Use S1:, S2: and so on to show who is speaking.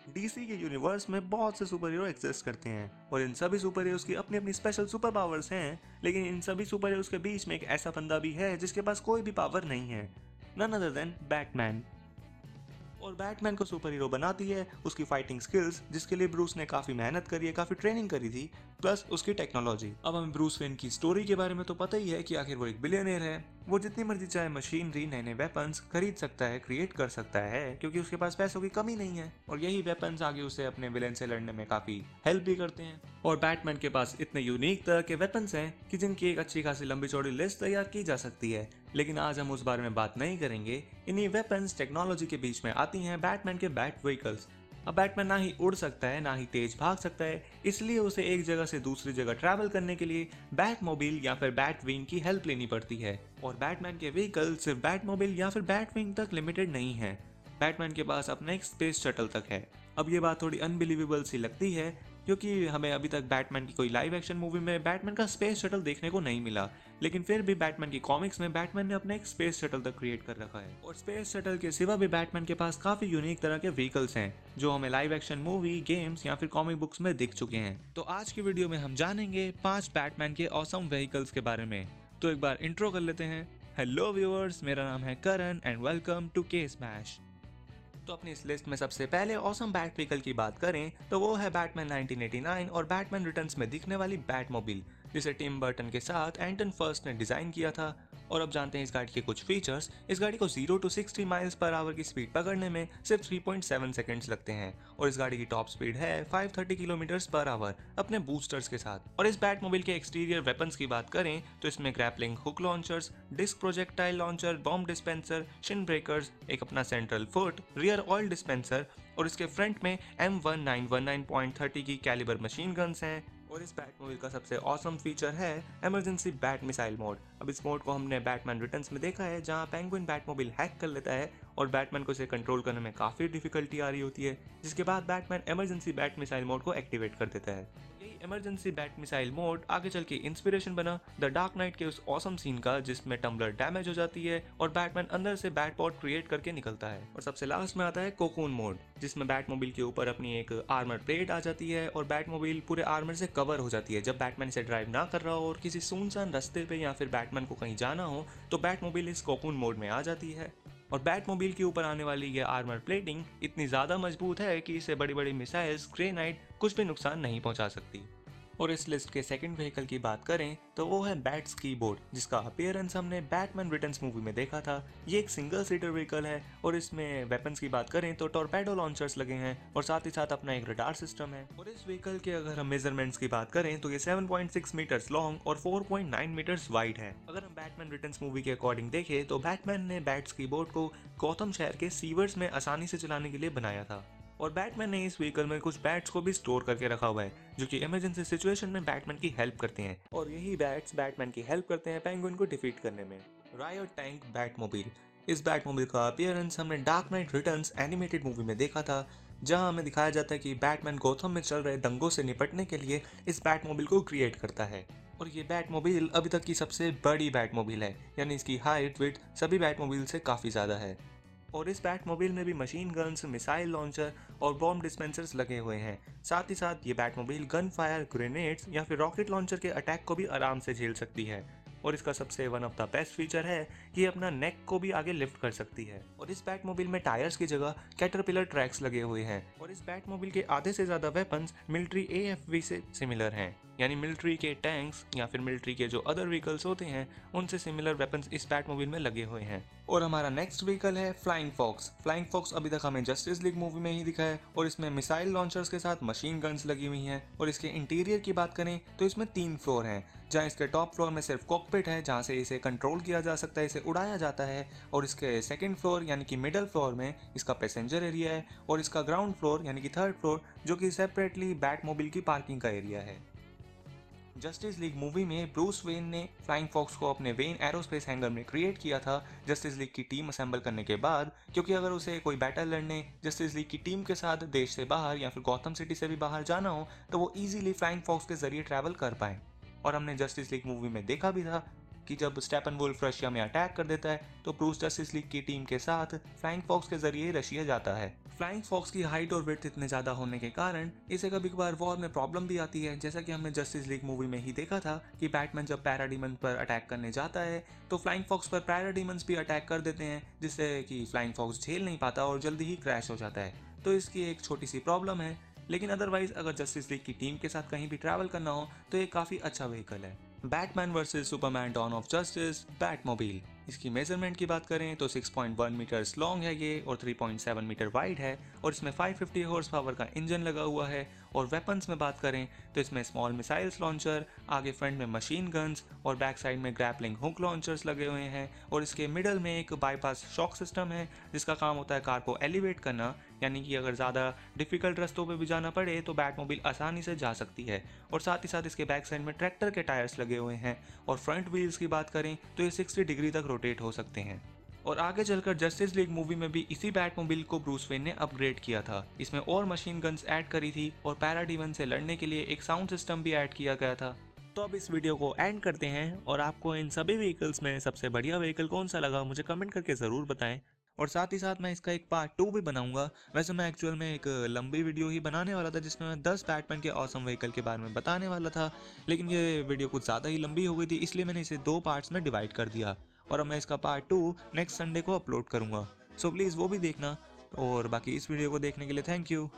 S1: DC के universe में बहुत से सुपर हीरो एग्जिस्ट करते हैं और इन सभी सुपर हीरोज की अपनी अपनी स्पेशल सुपर पावर्स हैं, लेकिन इन सभी सुपर हीरोज के बीच में एक ऐसा बंदा भी है जिसके पास कोई भी पावर नहीं है, नन अदर देन बैटमैन। और बैटमैन को सुपर हीरो बनाती है उसकी फाइटिंग स्किल्स, जिसके लिए ब्रूस ने काफी मेहनत करी है, काफी ट्रेनिंग करी थी, प्लस उसकी टेक्नोलॉजी। अब हमें ब्रूस वेन की स्टोरी के बारे में तो पता ही है कि आखिर वो एक बिलियनर है। वो जितनी मर्जी चाहे मशीनरी, नए नए वेपन्स खरीद सकता है, क्रिएट कर सकता है, क्योंकि उसके पास पैसों की कमी नहीं है। और यही वेपन्स आगे उसे अपने विलेन से लड़ने में काफी हेल्प भी करते हैं। और बैटमैन के पास इतने यूनिक तरह के वेपन्स हैं कि जिनकी एक अच्छी खासी लंबी चौड़ी लिस्ट तैयार की जा सकती है, लेकिन आज हम उस बारे में बात नहीं करेंगे। इन्हीं वेपन्स टेक्नोलॉजी के बीच में आती हैं बैटमैन के बैट व्हीकल्स। अब बैटमैन ना ही उड़ सकता है, ना ही तेज भाग सकता है, इसलिए उसे एक जगह से दूसरी जगह ट्रैवल करने के लिए बैटमोबाइल या फिर बैट विंग की हेल्प लेनी पड़ती है। और बैटमैन के व्हीकल सिर्फ बैटमोबाइल या फिर बैट विंग तक लिमिटेड नहीं है, बैटमैन के पास अपना एक स्पेस शटल तक है। अब ये बात थोड़ी अनबिलीवेबल सी लगती है, क्योंकि हमें अभी तक बैटमैन की कोई लाइव एक्शन मूवी में बैटमैन का स्पेस शटल देखने को नहीं मिला, लेकिन फिर भी बैटमैन की कॉमिक्स में बैटमैन ने अपना एक स्पेस शटल तक क्रिएट कर रखा है। और स्पेस शटल के सिवा भी बैटमैन के पास काफी यूनिक तरह के व्हीकल्स हैं जो हमें लाइव एक्शन मूवी, गेम्स या फिर कॉमिक बुक्स में दिख चुके हैं। तो आज की वीडियो में हम जानेंगे 5 बैटमैन के ऑसम व्हीकल्स के बारे में। तो एक बार इंट्रो कर लेते हैं। हेलो व्यूअर्स, मेरा नाम है करण एंड वेलकम टू के स्मैश। तो अपनी इस लिस्ट में सबसे पहले ऑसम बैट व्हीकल की बात करें तो वो है बैटमैन 1989 और बैटमैन रिटर्न्स में दिखने वाली बैटमोबाइल, जिसे टिम बर्टन के साथ एंटन फर्स्ट ने डिजाइन किया था। और अब जानते हैं इस गाड़ी के कुछ फीचर्स। इस गाड़ी को 0 to 60 माइल्स पर आवर की स्पीड पकड़ने में सिर्फ 3.7 सेकंड्स लगते हैं और इस गाड़ी की टॉप स्पीड है 530 किलोमीटर्स पर आवर अपने बूस्टर्स के साथ। और इस बैटमोबाइल के एक्सटीरियर वेपन्स की बात करें तो इसमें grappling hook launchers, disc projectile launcher, bomb dispenser, shin breakers, एक अपना central foot, rear oil dispenser और इसके फ्रंट में M1919.30 की कैलिबर मशीन गन्स हैं। और इस बैटमोबाइल का सबसे ऑसम फीचर है इमरजेंसी बैट मिसाइल मोड। अब इस मोड को हमने बैटमैन रिटर्न्स में देखा है, जहां पेंगुइन बैटमोबाइल हैक कर लेता है और बैटमैन को इसे कंट्रोल करने में काफी डिफिकल्टी आ रही होती है, जिसके बाद Batman emergency bat missile mode को एक्टिवेट कर देता है। यही इमरजेंसी बैट मिसाइल मोड आगे चल के इंस्पिरेशन बना द डार्क नाइट के उस ऑसम सीन का, जिसमें टम्बलर डैमेज हो जाती है और बैटमैन अंदर से बैटपॉड क्रिएट करके निकलता है। और सबसे लास्ट में आता है कोकून मोड, जिसमें बैटमोबाइल के ऊपर अपनी एक आर्मर प्लेट आ जाती है और बैटमोबाइल पूरे आर्मर से कवर हो जाती है। जब बैटमैन इसे ड्राइव ना कर रहा हो और किसी सुनसान रास्ते पे या फिर बैटमैन को कहीं जाना हो तो बैटमोबाइल इस कोकून मोड में आ जाती है। और बैटमोबाइल के ऊपर आने वाली ये आर्मर प्लेटिंग इतनी ज्यादा मजबूत है कि इसे बड़ी बड़ी मिसाइल्स, ग्रेनाइट कुछ भी नुकसान नहीं पहुंचा सकती। और इस लिस्ट के सेकंड व्हीकल की बात करें तो वो है बैट्स कीबोर्ड, जिसका अपीयरेंस हमने बैटमैन रिटर्न्स मूवी में देखा था। ये एक सिंगल सीटर व्हीकल है और इसमें वेपन्स की बात करें तो टॉर्पेडो लॉन्चर्स लगे हैं और साथ ही साथ अपना एक रडार सिस्टम है। और इस व्हीकल के अगर हम मेजरमेंट्स की बात करें तो ये 7.6 मीटर्स लॉन्ग और 4.9 मीटर्स वाइड है। अगर हम बैटमैन रिटर्न्स मूवी के अकॉर्डिंग देखें तो बैटमैन ने बैट्स कीबोर्ड को गौतम शहर के सीवर्स में आसानी से चलाने के लिए बनाया था। और बैटमैन ने इस व्हीकल में कुछ बैट्स को भी स्टोर करके रखा हुआ है, जो कि इमरजेंसी सिचुएशन में बैटमैन की हेल्प करते हैं। और यही बैट्स बैटमैन की हेल्प करते हैं पेंगुइन को डिफीट करने में। Riot tank Batmobile. इस बैटमोबाइल का अपीयरेंस हमने Dark Knight Returns animated movie में देखा था, जहां हमें दिखाया जाता है कि बैटमैन गौथम में चल रहे दंगों से निपटने के लिए इस बैटमोबाइल को क्रिएट करता है। और ये बैटमोबाइल अभी तक की सबसे बड़ी बैटमोबाइल है, यानी इसकी हाइट विड्थ सभी बैटमोबाइल से काफ़ी ज़्यादा है। और इस बैटमोबाइल में भी मशीन गन्स, मिसाइल लॉन्चर और बॉम्ब डिस्पेंसर्स लगे हुए हैं। साथ ही साथ ये बैटमोबाइल गन फायर, ग्रेनेड्स या फिर रॉकेट लॉन्चर के अटैक को भी आराम से झेल सकती है। और इसका सबसे one of the best feature है कि ये अपना नेक को भी आगे लिफ्ट कर सकती है। और इस बैटमोबाइल में टायर्स की जगह कैटरपिलर ट्रैक्स लगे हुए हैं। और इस बैटमोबाइल के आधे से ज्यादा वेपन्स मिलिट्री AFV से सिमिलर हैं, यानी मिलिट्री के टैंक्स या फिर मिलिट्री के जो अदर व्हीकल्स होते हैं उनसे सिमिलर वेपन्स इस बैटमोबाइल में लगे हुए हैं। और हमारा नेक्स्ट व्हीकल है फ्लाइंग फॉक्स। फ्लाइंग फॉक्स अभी तक हमें जस्टिस लीग मूवी में ही दिखा है और इसमें मिसाइल लॉन्चर्स के साथ मशीन गन्स लगी हुई हैं। और इसके इंटीरियर की बात करें तो इसमें 3 फ्लोर हैं, जहां इसके टॉप फ्लोर में सिर्फ कॉकपिट है, जहां से इसे कंट्रोल किया जा सकता है, इसे उड़ाया जाता है। और इसके सेकंड फ्लोर यानी कि मिडल फ्लोर में इसका पैसेंजर एरिया है और इसका ग्राउंड फ्लोर यानी कि थर्ड फ्लोर जो कि सेपरेटली बैटमोबाइल की पार्किंग का एरिया है। जस्टिस लीग मूवी में ब्रूस वेन ने फ्लाइंग फॉक्स को अपने वेन एरोस्पेस हैंगर में क्रिएट किया था जस्टिस लीग की टीम असेंबल करने के बाद, क्योंकि अगर उसे कोई बैटल लड़ने जस्टिस लीग की टीम के साथ देश से बाहर या फिर गौतम सिटी से भी बाहर जाना हो तो वो इजीली फ्लाइंग फॉक्स के जरिए ट्रैवल कर पाए। और हमने जस्टिस लीग मूवी में देखा भी था कि जब स्टेपनवुल्फ रशिया में अटैक कर देता है तो ब्रूस जस्टिस लीग की टीम के साथ फ्लाइंग फॉक्स के जरिए रशिया जाता है। फ्लाइंग फॉक्स की हाइट और विड्थ इतने ज़्यादा होने के कारण इसे कभी कभार वॉर में प्रॉब्लम भी आती है, जैसा कि हमने जस्टिस लीग मूवी में ही देखा था कि बैटमैन जब पैराडीमन पर अटैक करने जाता है तो फ्लाइंग फॉक्स पर पैराडीमन्स भी अटैक कर देते हैं, जिससे कि फ्लाइंग फॉक्स झेल नहीं पाता और जल्दी ही क्रैश हो जाता है। तो इसकी एक छोटी सी प्रॉब्लम है, लेकिन अदरवाइज अगर जस्टिस लीग की टीम के साथ कहीं भी ट्रैवल करना हो तो ये काफ़ी अच्छा व्हीकल है। Batman versus Superman Dawn of Justice Batmobile. इसकी मेजरमेंट की बात करें तो 6.1 मीटर्स लॉन्ग है ये और 3.7 मीटर वाइड है और इसमें 550 हॉर्स पावर का इंजन लगा हुआ है। और वेपन्स में बात करें तो इसमें स्मॉल मिसाइल्स लॉन्चर, आगे फ्रंट में मशीन गन्स और बैक साइड में ग्रैपलिंग हुक लॉन्चर्स लगे हुए हैं। और इसके मिडल में एक बाईपास शॉक सिस्टम है जिसका काम होता है कार को एलिवेट करना, यानी कि अगर ज़्यादा डिफिकल्ट रास्तों पे भी जाना पड़े तो बैटमोबाइल आसानी से जा सकती है। और साथ ही साथ इसके बैक साइड में ट्रैक्टर के टायर्स लगे हुए हैं। और फ्रंट व्हील्स की बात करें तो ये 60 डिग्री तक रोटेट हो सकते हैं। और आगे चलकर जस्टिस लीग मूवी में भी इसी बैटमोबाइल को ब्रूस वेन ने अपग्रेड किया था। इसमें और मशीन गन्स ऐड करी थी और पैराडीमन से लड़ने के लिए एक साउंड सिस्टम भी ऐड किया गया था। तो अब इस वीडियो को एंड करते हैं और आपको इन सभी व्हीकल्स में सबसे बढ़िया व्हीकल कौन सा लगा मुझे कमेंट करके ज़रूर बताएं। और साथ ही साथ मैं इसका एक पार्ट 2 भी बनाऊंगा। वैसे मैं एक्चुअल में एक लंबी वीडियो ही बनाने वाला था जिसमें मैं 10 बैटमैन के ऑसम व्हीकल के बारे में बताने वाला था, लेकिन ये वीडियो कुछ ज़्यादा ही लंबी हो गई थी, इसलिए मैंने इसे 2 पार्ट्स में डिवाइड कर दिया और अब मैं इसका पार्ट 2 नेक्स्ट संडे को अपलोड करूंगा। सो प्लीज़ वो भी देखना। और बाकी इस वीडियो को देखने के लिए थैंक यू।